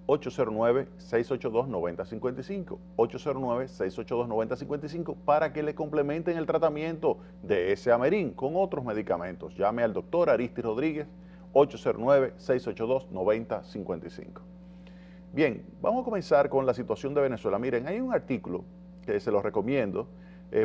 809-682-9055, 809-682-9055 para que le complementen el tratamiento de ese Amerin con otros medicamentos. Llame al doctor Aristi Rodríguez, 809-682-9055. Bien, vamos a comenzar con la situación de Venezuela. Miren, hay un artículo que se los recomiendo.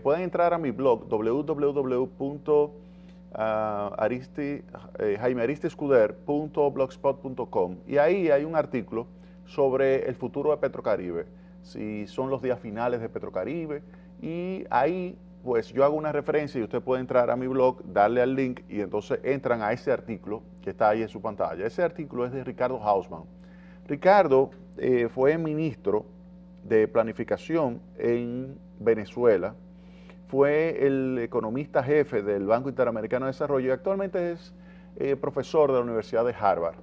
Pueden entrar a mi blog jaimearistescuder.blogspot.com y ahí hay un artículo sobre el futuro de Petrocaribe, si son los días finales de Petrocaribe, y ahí pues yo hago una referencia y usted puede entrar a mi blog, darle al link y entonces entran a ese artículo que está ahí en su pantalla. Ese artículo es de Ricardo Hausmann. Ricardo fue ministro de Planificación en Venezuela, fue el economista jefe del Banco Interamericano de Desarrollo y actualmente es profesor de la Universidad de Harvard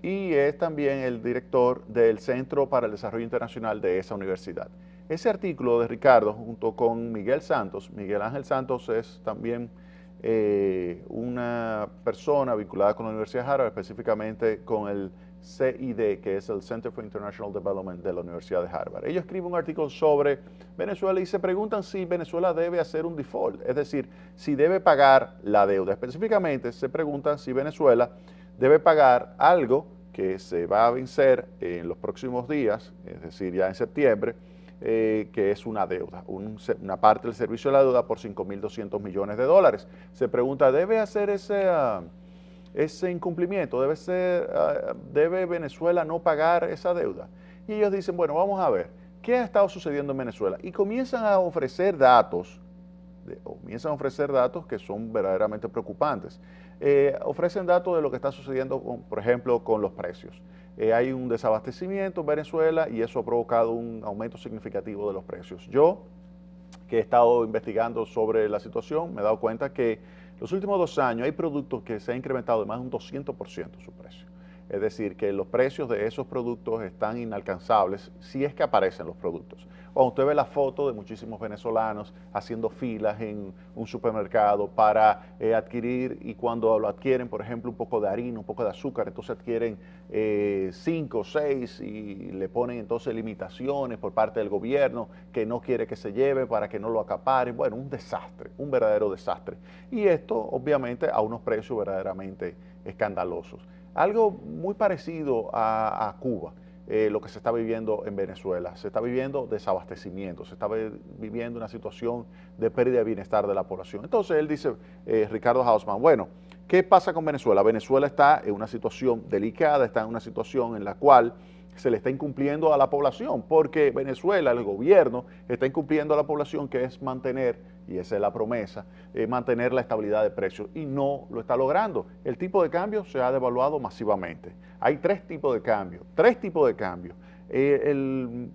y es también el director del Centro para el Desarrollo Internacional de esa universidad. Ese artículo de Ricardo, junto con Miguel Ángel Santos es también una persona vinculada con la Universidad de Harvard, específicamente con el CID, que es el Center for International Development de la Universidad de Harvard. Ellos escriben un artículo sobre Venezuela y se preguntan si Venezuela debe hacer un default, es decir, si debe pagar la deuda. Específicamente se preguntan si Venezuela debe pagar algo que se va a vencer en los próximos días, es decir, ya en septiembre, que es una deuda, una parte del servicio de la deuda por 5.200 millones de dólares. Se pregunta, ¿debe hacer ese incumplimiento? ¿Debe Venezuela no pagar esa deuda? Y ellos dicen, bueno, vamos a ver, ¿qué ha estado sucediendo en Venezuela? Y comienzan a ofrecer datos que son verdaderamente preocupantes. Ofrecen datos de lo que está sucediendo, por ejemplo, con los precios. Hay un desabastecimiento en Venezuela y eso ha provocado un aumento significativo de los precios. Yo, que he estado investigando sobre la situación, me he dado cuenta que los últimos 2 años hay productos que se han incrementado de más de un 200% su precio. Es decir, que los precios de esos productos están inalcanzables si es que aparecen los productos. Cuando usted ve la foto de muchísimos venezolanos haciendo filas en un supermercado para adquirir, y cuando lo adquieren, por ejemplo, un poco de harina, un poco de azúcar, entonces adquieren 5 o 6 y le ponen entonces limitaciones por parte del gobierno que no quiere que se lleve para que no lo acaparen. Bueno, un desastre, un verdadero desastre. Y esto obviamente a unos precios verdaderamente escandalosos. Algo muy parecido a Cuba, lo que se está viviendo en Venezuela. Se está viviendo desabastecimiento, se está viviendo una situación de pérdida de bienestar de la población. Entonces él dice, Ricardo Hausmann, bueno, ¿qué pasa con Venezuela? Venezuela está en una situación delicada, está en una situación en la cual se le está incumpliendo a la población, porque Venezuela, el gobierno, está incumpliendo a la población, que es mantener, y esa es la promesa, mantener la estabilidad de precios, y no lo está logrando. El tipo de cambio se ha devaluado masivamente. Hay 3 tipos de cambio, el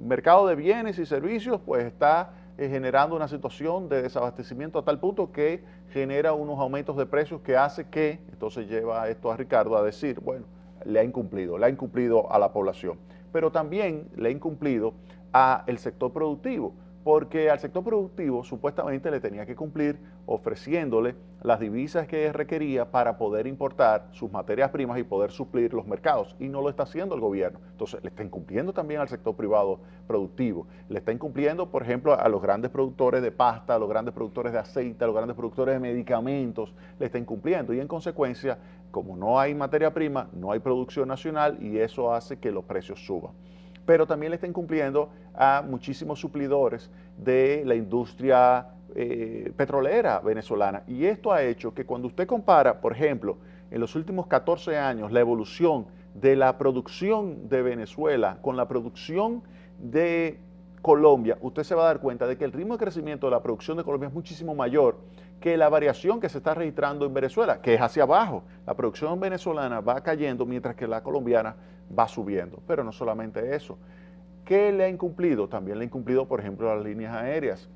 mercado de bienes y servicios pues está generando una situación de desabastecimiento a tal punto que genera unos aumentos de precios que hace que, entonces lleva esto a Ricardo a decir, bueno, le ha incumplido a la población, pero también le ha incumplido al sector productivo, porque al sector productivo supuestamente le tenía que cumplir ofreciéndole las divisas que requería para poder importar sus materias primas y poder suplir los mercados, y no lo está haciendo el gobierno. Entonces le está incumpliendo también al sector privado productivo, le está incumpliendo, por ejemplo, a los grandes productores de pasta, a los grandes productores de aceite, a los grandes productores de medicamentos, le está incumpliendo, y en consecuencia, como no hay materia prima, no hay producción nacional, y eso hace que los precios suban. Pero también le está incumpliendo a muchísimos suplidores de la industria petrolera venezolana. Y esto ha hecho que cuando usted compara, por ejemplo, en los últimos 14 años, la evolución de la producción de Venezuela con la producción de Colombia, usted se va a dar cuenta de que el ritmo de crecimiento de la producción de Colombia es muchísimo mayor que la variación que se está registrando en Venezuela, que es hacia abajo. La producción venezolana va cayendo mientras que la colombiana va subiendo. Pero no solamente eso. ¿Qué le ha incumplido? También le ha incumplido, por ejemplo, a las líneas aéreas.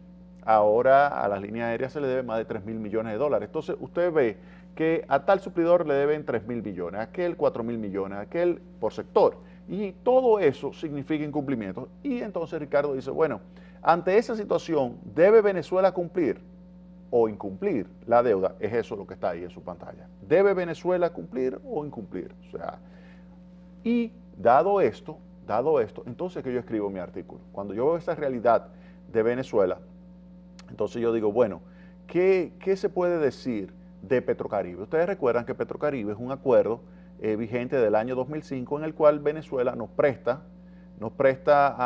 Ahora a las líneas aéreas se le debe más de 3.000 millones de dólares. Entonces usted ve que a tal suplidor le deben 3.000 millones, a aquel 4.000 millones, a aquel por sector. Y todo eso significa incumplimiento. Y entonces Ricardo dice, bueno, ante esa situación, ¿debe Venezuela cumplir o incumplir la deuda? Es eso lo que está ahí en su pantalla. ¿Debe Venezuela cumplir o incumplir? O sea, y Dado esto, entonces que yo escribo mi artículo. Cuando yo veo esa realidad de Venezuela, entonces yo digo, bueno, ¿qué se puede decir de Petrocaribe? Ustedes recuerdan que Petrocaribe es un acuerdo vigente del año 2005 en el cual Venezuela nos presta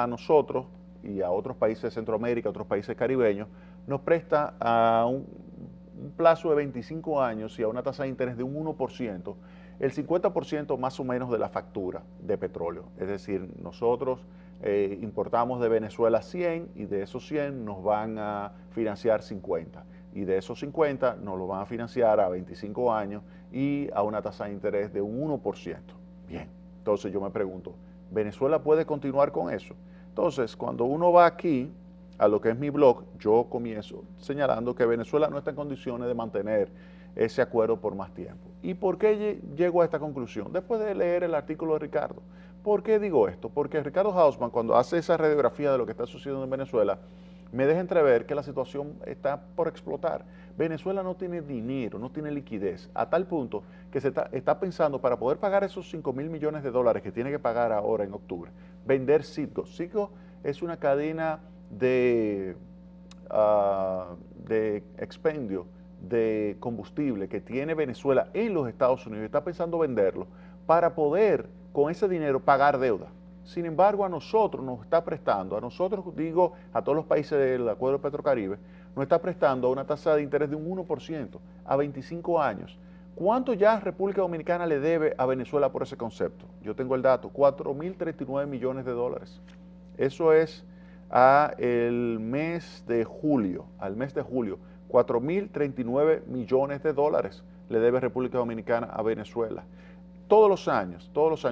a nosotros y a otros países de Centroamérica, otros países caribeños, nos presta a un plazo de 25 años y a una tasa de interés de un 1%, el 50% más o menos de la factura de petróleo. Es decir, nosotros importamos de Venezuela 100 y de esos 100 nos van a financiar 50. Y de esos 50 nos lo van a financiar a 25 años y a una tasa de interés de un 1%. Bien, entonces yo me pregunto, ¿Venezuela puede continuar con eso? Entonces, cuando uno va aquí a lo que es mi blog, yo comienzo señalando que Venezuela no está en condiciones de mantener ese acuerdo por más tiempo. ¿Y por qué llego a esta conclusión? Después de leer el artículo de Ricardo. ¿Por qué digo esto? Porque Ricardo Hausmann, cuando hace esa radiografía de lo que está sucediendo en Venezuela, me deja entrever que la situación está por explotar. Venezuela no tiene dinero, no tiene liquidez, a tal punto que se está pensando para poder pagar esos 5.000 millones de dólares que tiene que pagar ahora en octubre, vender Citgo. Citgo es una cadena de expendio de combustible que tiene Venezuela en los Estados Unidos y está pensando venderlo para poder con ese dinero pagar deuda. Sin embargo, a nosotros nos está prestando, a nosotros digo, a todos los países del Acuerdo Petrocaribe, nos está prestando a una tasa de interés de un 1% a 25 años. ¿Cuánto ya República Dominicana le debe a Venezuela por ese concepto? Yo tengo el dato, 4.039 millones de dólares. Eso es al mes de julio, 4.039 millones de dólares le debe República Dominicana a Venezuela. Todos los años.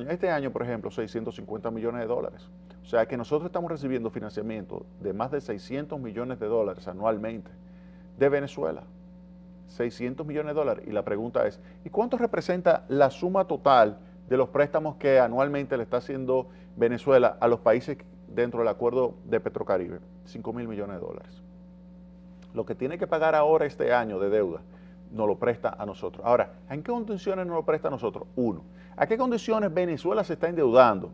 Este año, por ejemplo, 650 millones de dólares. O sea que nosotros estamos recibiendo financiamiento de más de 600 millones de dólares anualmente de Venezuela. 600 millones de dólares. Y la pregunta es, ¿y cuánto representa la suma total de los préstamos que anualmente le está haciendo Venezuela a los países dentro del acuerdo de Petrocaribe? 5.000 millones de dólares. Lo que tiene que pagar ahora este año de deuda, nos lo presta a nosotros. Ahora, ¿en qué condiciones nos lo presta a nosotros? Uno, ¿a qué condiciones Venezuela se está endeudando?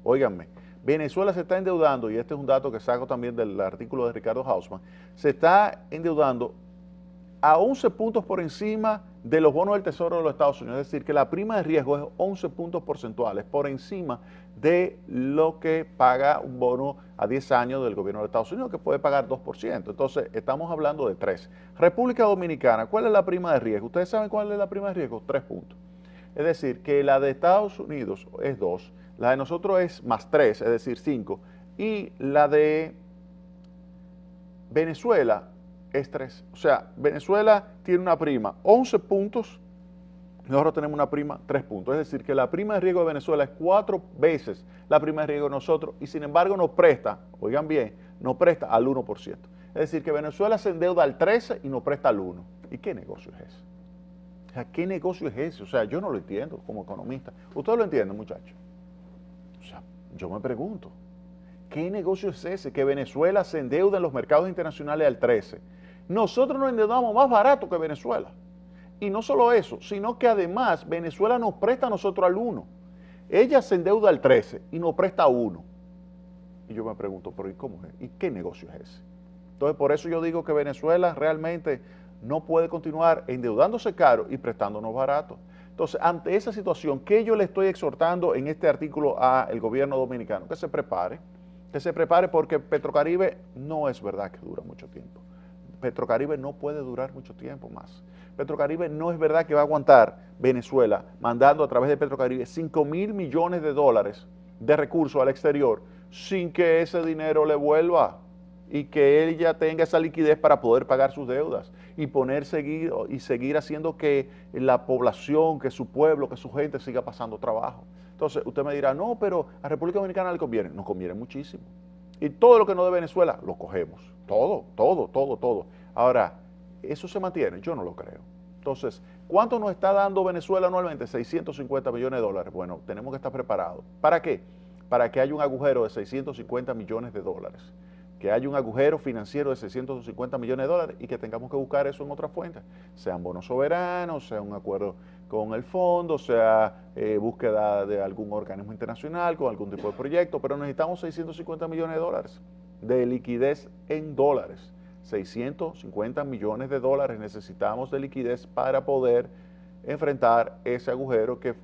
Óiganme, Venezuela se está endeudando, y este es un dato que saco también del artículo de Ricardo Hausmann, se está endeudando a 11 puntos por encima de los bonos del Tesoro de los Estados Unidos. Es decir, que la prima de riesgo es 11 puntos porcentuales por encima de lo que paga un bono a 10 años del gobierno de Estados Unidos, que puede pagar 2%. Entonces, estamos hablando de 3. República Dominicana, ¿cuál es la prima de riesgo? ¿Ustedes saben cuál es la prima de riesgo? 3 puntos. Es decir, que la de Estados Unidos es 2, la de nosotros es más 3, es decir, 5, y la de Venezuela es 3. O sea, Venezuela tiene una prima 11 puntos, nosotros tenemos una prima 3 puntos. Es decir, que la prima de riesgo de Venezuela es 4 veces la prima de riesgo de nosotros y sin embargo nos presta, oigan bien, nos presta al 1%. Es decir, que Venezuela se endeuda al 13 y nos presta al 1. ¿Y qué negocio es ese? O sea, ¿qué negocio es ese? O sea, yo no lo entiendo como economista. ¿Ustedes lo entienden, muchachos? O sea, yo me pregunto, ¿qué negocio es ese? Que Venezuela se endeuda en los mercados internacionales al 13. Nosotros nos endeudamos más barato que Venezuela. Y no solo eso, sino que además Venezuela nos presta a nosotros al 1. Ella se endeuda al 13 y nos presta a 1. Y yo me pregunto, ¿pero y cómo es? ¿Y qué negocio es ese? Entonces, por eso yo digo que Venezuela realmente no puede continuar endeudándose caro y prestándonos barato. Entonces, ante esa situación, ¿qué yo le estoy exhortando en este artículo al gobierno dominicano? Que se prepare porque Petrocaribe no es verdad que dura mucho tiempo. Petrocaribe no puede durar mucho tiempo más. Petrocaribe no es verdad que va a aguantar Venezuela mandando a través de Petrocaribe 5.000 millones de dólares de recursos al exterior sin que ese dinero le vuelva y que él ya tenga esa liquidez para poder pagar sus deudas y seguir haciendo que la población, que su pueblo, que su gente siga pasando trabajo. Entonces, usted me dirá, no, pero a República Dominicana le conviene. Nos conviene muchísimo. Y todo lo que no de Venezuela, lo cogemos. Todo. Ahora, ¿eso se mantiene? Yo no lo creo. Entonces, ¿cuánto nos está dando Venezuela anualmente? 650 millones de dólares. Bueno, tenemos que estar preparados. ¿Para qué? Para que haya un agujero de 650 millones de dólares. Que haya un agujero financiero de 650 millones de dólares y que tengamos que buscar eso en otra fuente. Sean bonos soberanos, sea un acuerdo con el fondo, sea búsqueda de algún organismo internacional, con algún tipo de proyecto, pero necesitamos 650 millones de dólares de liquidez en dólares. 650 millones de dólares necesitamos de liquidez para poder enfrentar ese agujero que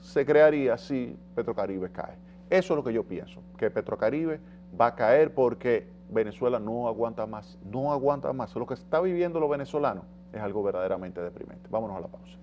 se crearía si Petrocaribe cae. Eso es lo que yo pienso, que Petrocaribe va a caer porque Venezuela no aguanta más, no aguanta más. Lo que está viviendo los venezolanos es algo verdaderamente deprimente. Vámonos a la pausa.